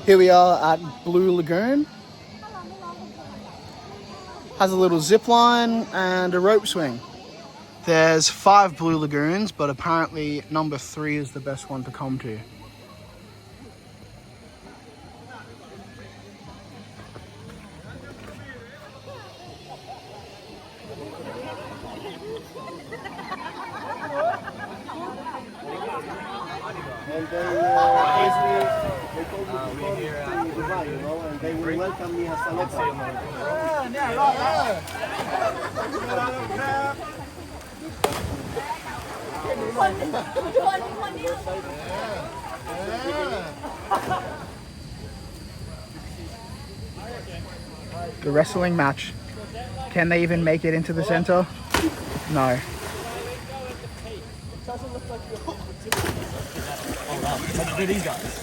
Here we are at Blue Lagoon. Has a little zip line and a rope swing. There's 5 Blue Lagoons, but apparently number 3 is the best one to come to. And they told me to come to Dubai, you know, and they will welcome me as a local. The wrestling match. Can they even make it into the center? No. Look at these guys.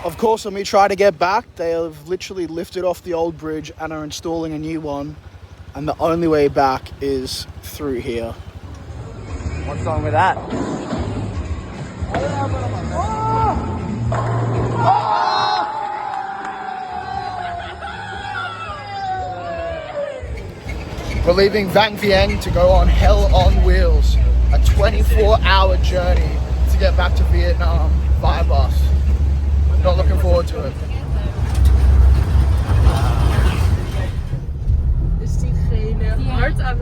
Of course, when we try to get back, they have literally lifted off the old bridge and are installing a new one. And the only way back is through here. What's wrong with that? We're leaving Vang Vieng to go on Hell on Wheels, a 24-hour journey to get back to Vietnam via bus. Not looking forward to it.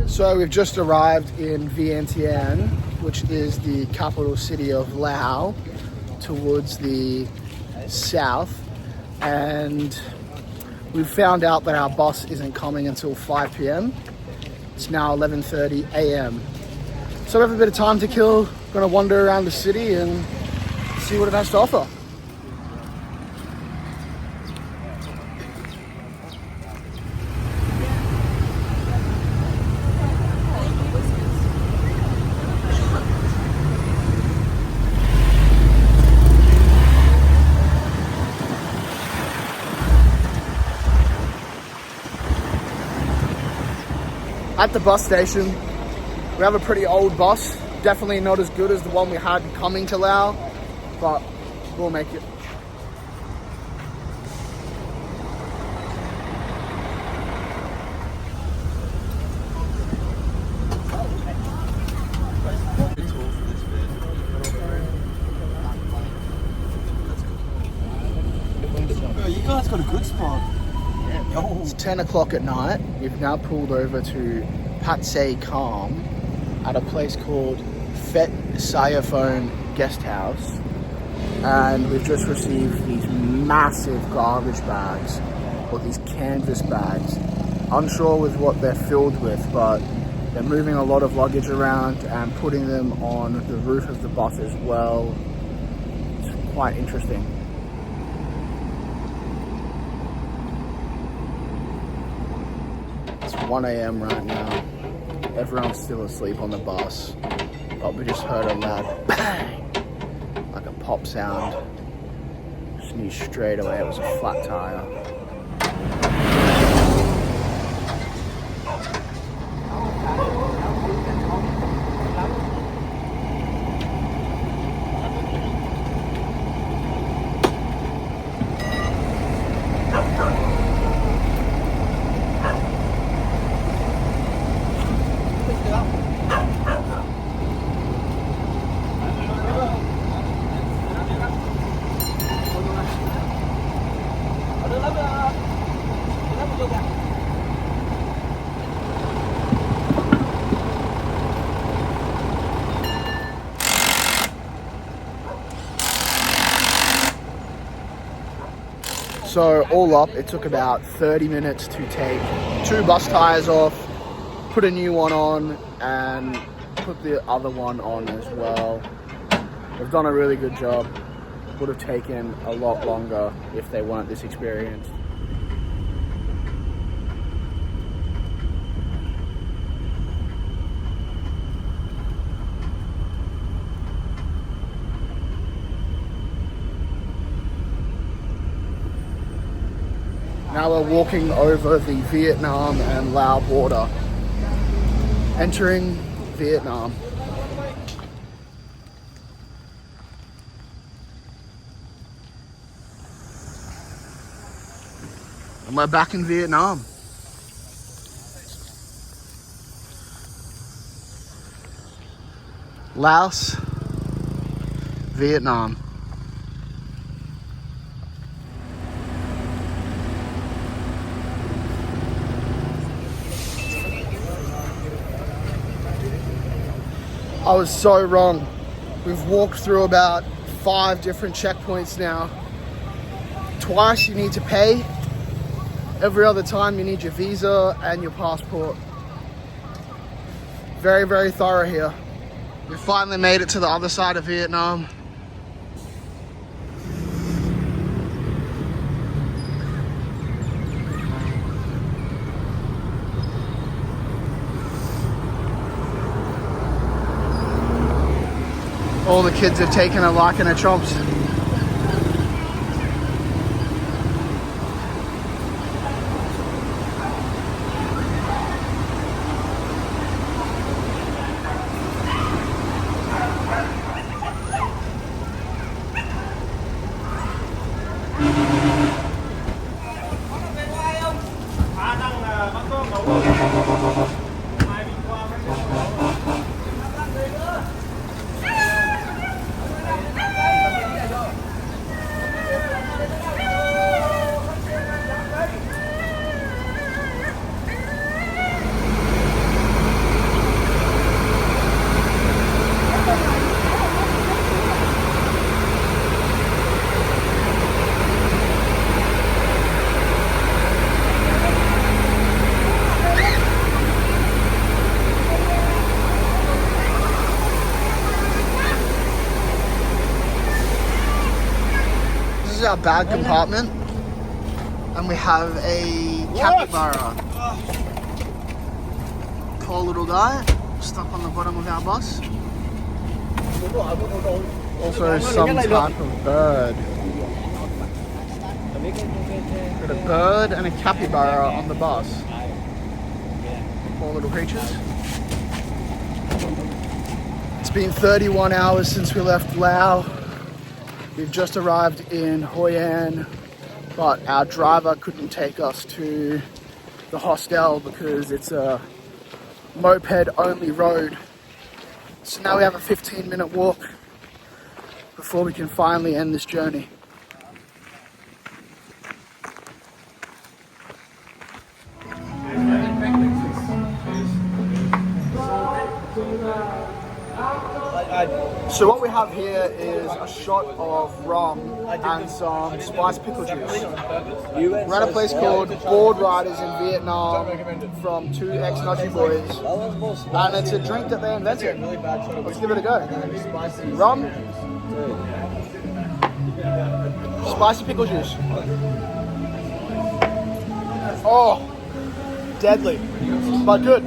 So we've just arrived in Vientiane, which is the capital city of Laos, towards the south, and we've found out that our bus isn't coming until 5 p.m. It's now 11:30 a.m. So we have a bit of time to kill. We're going to wander around the city and see what it has to offer. At the bus station, we have a pretty old bus. Definitely not as good as the one we had coming to Laos, but we'll make it. You guys got a good spot. It's 10 o'clock at night. We've now pulled over to Pat Say Calm at a place called Phet Sayaphone Guest House. And we've just received these massive garbage bags, or these canvas bags. Unsure with what they're filled with, but they're moving a lot of luggage around and putting them on the roof of the bus as well. It's quite interesting. It's 1 a.m. right now. Everyone's still asleep on the bus, but we just heard a loud bang, like a pop sound. Just knew straight away it was a flat tire. So all up, it took about 30 minutes to take 2 bus tires off, put a new one on, and put the other one on as well. They've done a really good job. Would have taken a lot longer if they weren't this experienced. Now we're walking over the Vietnam and Laos border, entering Vietnam. And we're back in Vietnam. Laos, Vietnam. I was so wrong. We've walked through about 5 different checkpoints now. Twice you need to pay. Every other time you need your visa and your passport. Very, very thorough here. We finally made it to the other side of Vietnam. All the kids have taken a liking to chomps. This is our bag compartment, and we have a capybara. Poor little guy, stuck on the bottom of our bus. Also some type of bird. Got a bird and a capybara on the bus. Poor little creatures. It's been 31 hours since we left Laos. We've just arrived in Hoi An, but our driver couldn't take us to the hostel because it's a moped-only road. So now we have a 15-minute walk before we can finally end this journey. So what we have here is a shot of rum and some spiced pickle juice. We're at a place called Board Riders in Vietnam from 2 ex-Nazi boys, and it's a drink that they invented. Let's give it a go. Rum, spicy pickle juice. Oh, deadly, but good.